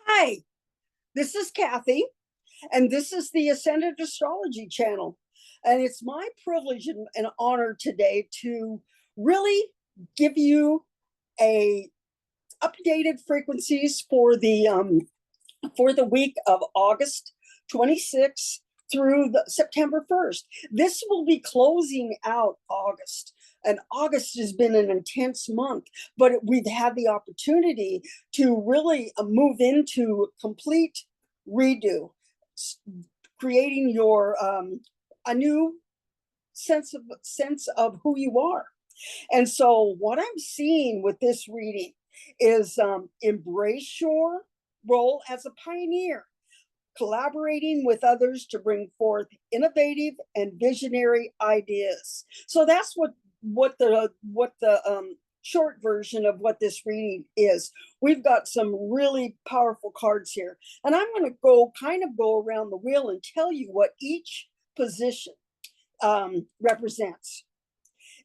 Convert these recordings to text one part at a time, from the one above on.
Hi, this is Kathy, and this is the Ascended Astrology channel. And it's my privilege and honor today to really give you a updated frequencies for the week of August 26th through September 1st. This will be closing out August. And August has been an intense month, but we've had the opportunity to really move into complete redo, creating your a new sense of who you are. And so, what I'm seeing with this reading is embrace your role as a pioneer, collaborating with others to bring forth innovative and visionary ideas. So that's what the short version of what this reading is. We've got some really powerful cards here, and I'm going to go around the wheel and tell you what each position represents.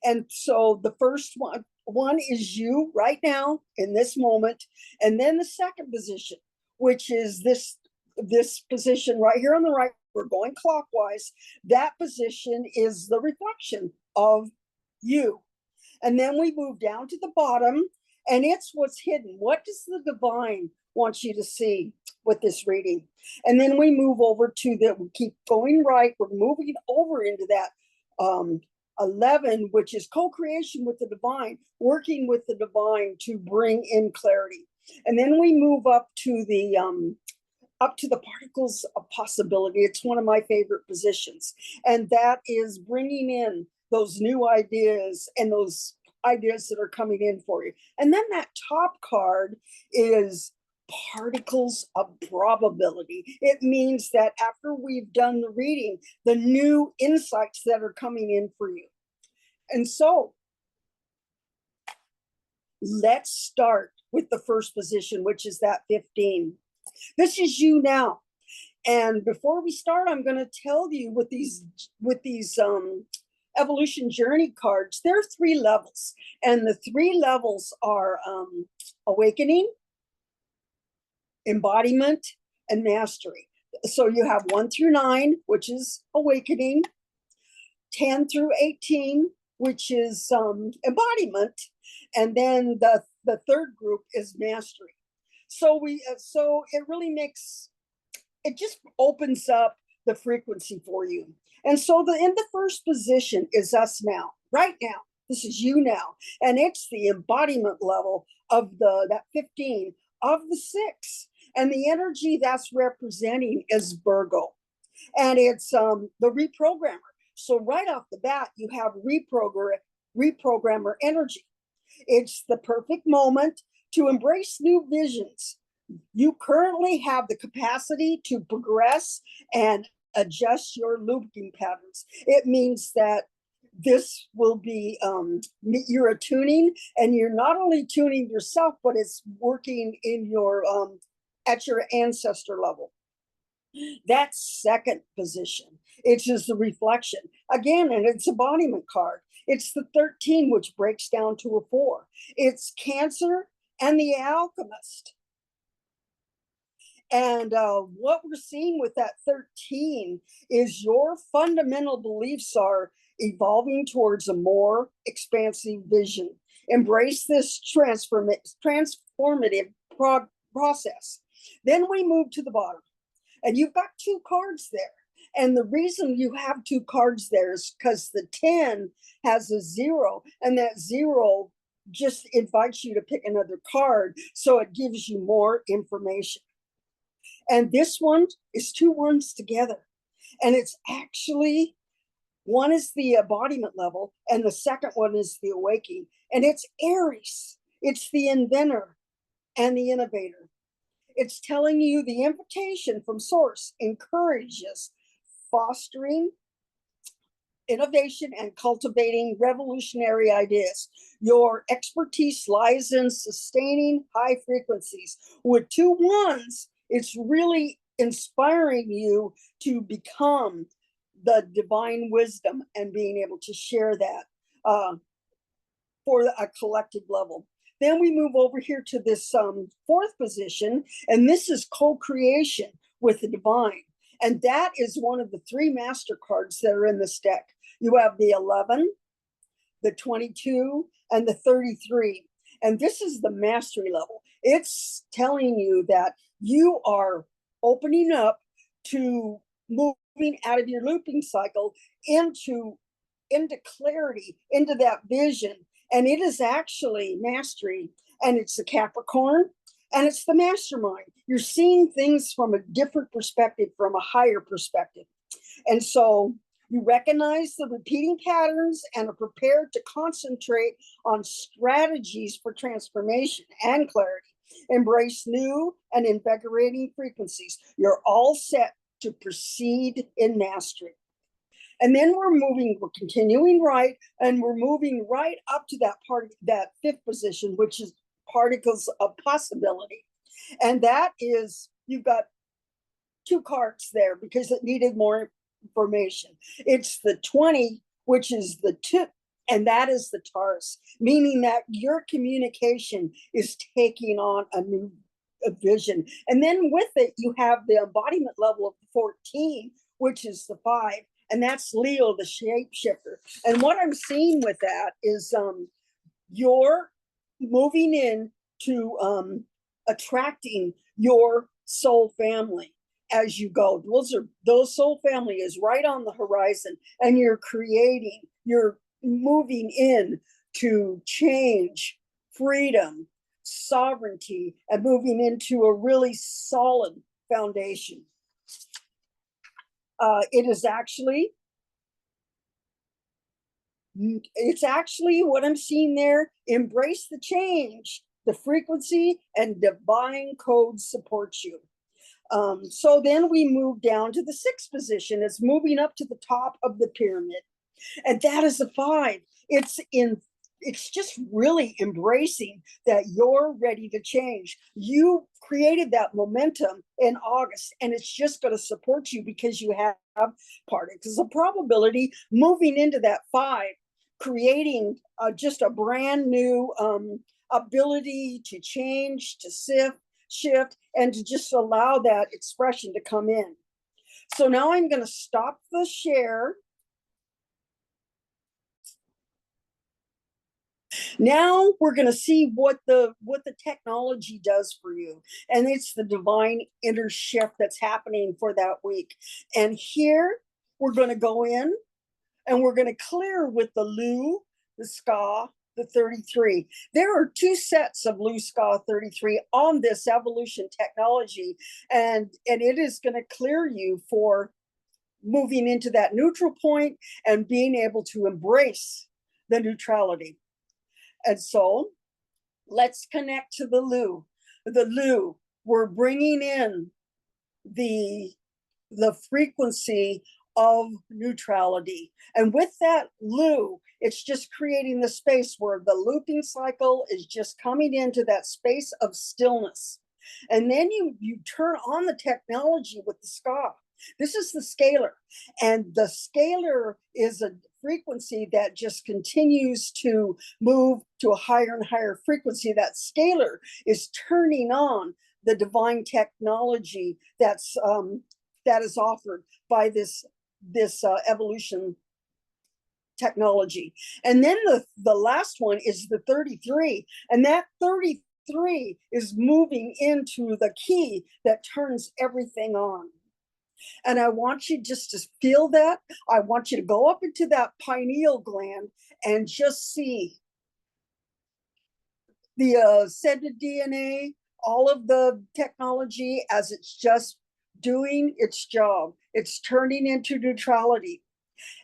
And so the first one is you right now in this moment, and then the second position, which is this position right here on the right. We're going clockwise. That position is the reflection of you. And then we move down to the bottom, and it's what's hidden. What does the divine want you to see with this reading? And then we move over we keep going right. We're moving over into that 11, which is co-creation with the divine, working with the divine to bring in clarity. And then we move up to the particles of possibility. It's one of my favorite positions, and that is bringing in those new ideas and those ideas that are coming in for you. And then that top card is particles of probability. It means that after we've done the reading, the new insights that are coming in for you. And so let's start with the first position, which is that 15. This is you now. And before we start, I'm going to tell you with these evolution journey cards, there are 3 levels, and the 3 levels are awakening, embodiment, and mastery. So you have 1 through 9, which is awakening, 10 through 18, which is embodiment, and then the third group is mastery. So it really it just opens up the frequency for you. And so in the first position is us now, right now. This is you now, and it's the embodiment level of that 15 of the 6, and the energy that's representing is Virgo, and it's the reprogrammer. So right off the bat, you have reprogrammer energy. It's the perfect moment to embrace new visions. You currently have the capacity to progress and adjust your looping patterns. It means that this will be you're attuning, and you're not only tuning yourself, but it's working in your at your ancestor level. That second position, it's just the reflection again, and it's embodiment card. It's the 13, which breaks down to a 4. It's Cancer and the Alchemist. And what we're seeing with that 13 is your fundamental beliefs are evolving towards a more expansive vision. Embrace this transformative process. Then we move to the bottom, and you've got 2 cards there. And the reason you have 2 cards there is because the 10 has a 0, and that 0 just invites you to pick another card, so it gives you more information. And this one is 2 ones together. And it's actually, one is the embodiment level, and the second one is the awakening. And it's Aries. It's the inventor and the innovator. It's telling you the invitation from Source encourages fostering innovation and cultivating revolutionary ideas. Your expertise lies in sustaining high frequencies. With 2 ones, it's really inspiring you to become the divine wisdom and being able to share that for a collective level. Then we move over here to this fourth position, and this is co-creation with the divine. And that is one of the three master cards that are in this deck. You have the 11, the 22, and the 33. And this is the mastery level. It's telling you that you are opening up to moving out of your looping cycle into clarity, into that vision. And it is actually mastery, and it's the Capricorn, and it's the mastermind. You're seeing things from a different perspective, from a higher perspective. And so you recognize the repeating patterns and are prepared to concentrate on strategies for transformation and clarity. Embrace new and invigorating frequencies. You're all set to proceed in mastery. And then we're continuing right, and we're moving right up to that fifth position, which is particles of possibility. And that is, you've got two cards there because it needed more information. It's the 20, which is the tip, and that is the Taurus, meaning that your communication is taking on a new vision. And then with it, you have the embodiment level of 14, which is the 5. And that's Leo, the shapeshifter. And what I'm seeing with that is you're moving in to attracting your soul family as you go. Those soul family is right on the horizon, and you're moving in to change, freedom, sovereignty, and moving into a really solid foundation. It's actually what I'm seeing there. Embrace the change, the frequency, and divine code supports you. So then we move down to the sixth position. It's moving up to the top of the pyramid, and that is the 5. It's just really embracing that you're ready to change. You created that momentum in August, and it's just going to support you because you have particles of probability moving into that 5, creating just a brand new ability to change, to shift, and to just allow that expression to come in. So now I'm going to stop the share. Now we're going to see what the technology does for you, and it's the divine inner shift that's happening for that week. And here we're going to go in, and we're going to clear with the Lu, the Ska, the 33. There are 2 sets of Lu Ska 33 on this evolution technology, and it is going to clear you for moving into that neutral point and being able to embrace the neutrality. And so let's connect to the Lu. The Lu, we're bringing in the frequency of neutrality. And with that Lu, it's just creating the space where the looping cycle is just coming into that space of stillness. And then you turn on the technology with the Ska. This is the scalar. And the scalar is a frequency that just continues to move to a higher and higher frequency. That scalar is turning on the divine technology that is offered by this evolution technology. And then the last one is the 33, and that 33 is moving into the key that turns everything on. And I want you just to feel that. I want you to go up into that pineal gland and just see the ascended DNA, all of the technology as it's just doing its job. It's turning into neutrality.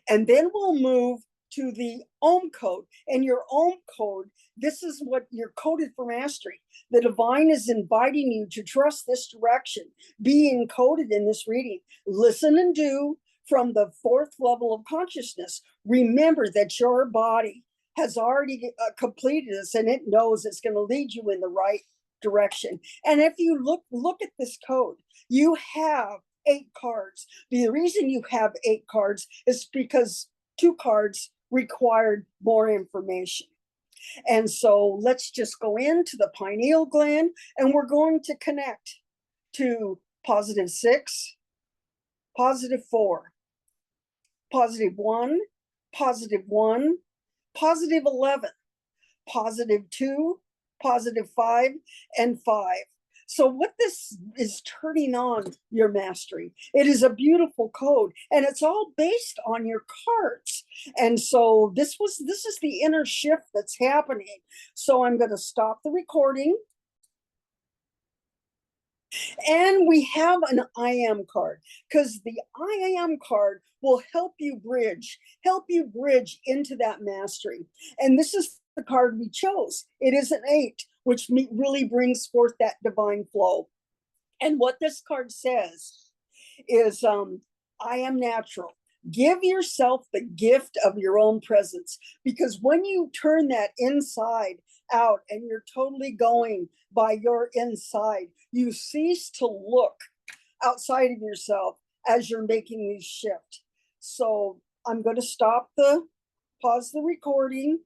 And then we'll move to the Om code. And your Om code, this is what you're coded for mastery. The divine is inviting you to trust this direction, being encoded in this reading. Listen and do from the 4th level of consciousness. Remember that your body has already completed this, and it knows it's going to lead you in the right direction. And if you look at this code, you have 8 cards. The reason you have 8 cards is because 2 cards required more information. And so let's just go into the pineal gland and we're going to connect to +6, +4, +1, +1, +11, +2, +5, and 5. So what this is turning on your mastery. It is a beautiful code, and it's all based on your cards. And so this is the inner shift that's happening. So I'm going to stop the recording. And we have an I am card, because the I am card will help you bridge into that mastery. And this is the card we chose. It is an 8, which really brings forth that divine flow. And what this card says is, I am natural. Give yourself the gift of your own presence, because when you turn that inside out and you're totally going by your inside, you cease to look outside of yourself as you're making this shift. So I'm going to pause the recording.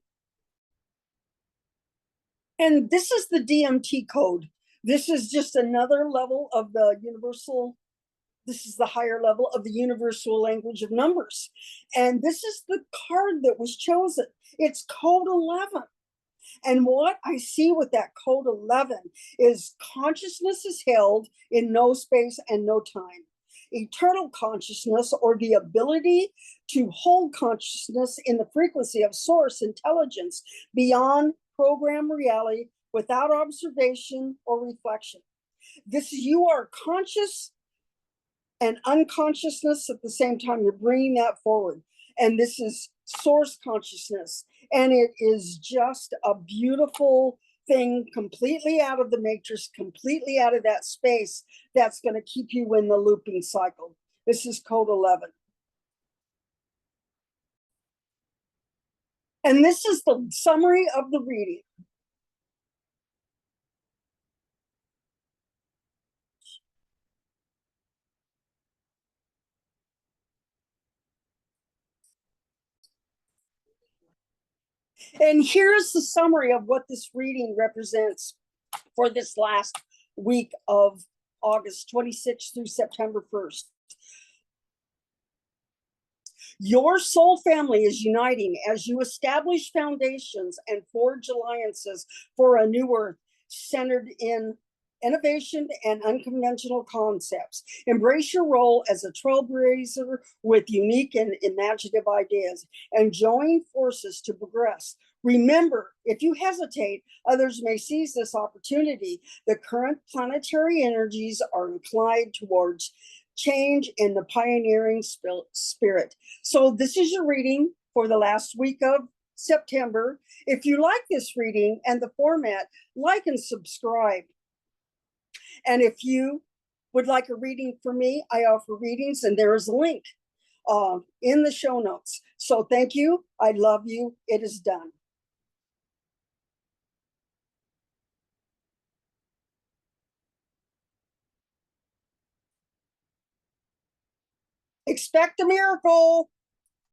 And this is the DMT code. This is just another level of the universal. This is the higher level of the universal language of numbers. And this is the card that was chosen. It's code 11. And what I see with that code 11 is consciousness is held in no space and no time. Eternal consciousness, or the ability to hold consciousness in the frequency of source intelligence beyond program reality, without observation or reflection. You are conscious and unconsciousness at the same time. You're bringing that forward. And this is source consciousness. And it is just a beautiful thing, completely out of the matrix, completely out of that space, that's going to keep you in the looping cycle. This is code 11. And this is the summary of the reading. And here's the summary of what this reading represents for this last week of August 26th through September 1st. Your soul family is uniting as you establish foundations and forge alliances for a new earth centered in innovation and unconventional concepts. Embrace your role as a trailblazer with unique and imaginative ideas, and join forces to progress. Remember, if you hesitate, others may seize this opportunity. The current planetary energies are inclined towards change in the pioneering spirit. So this is your reading for the last week of September. If you like this reading and the format, like and subscribe. And if you would like a reading from me, I offer readings, and there is a link in the show notes. So thank you. I love you. It is done. Expect a miracle.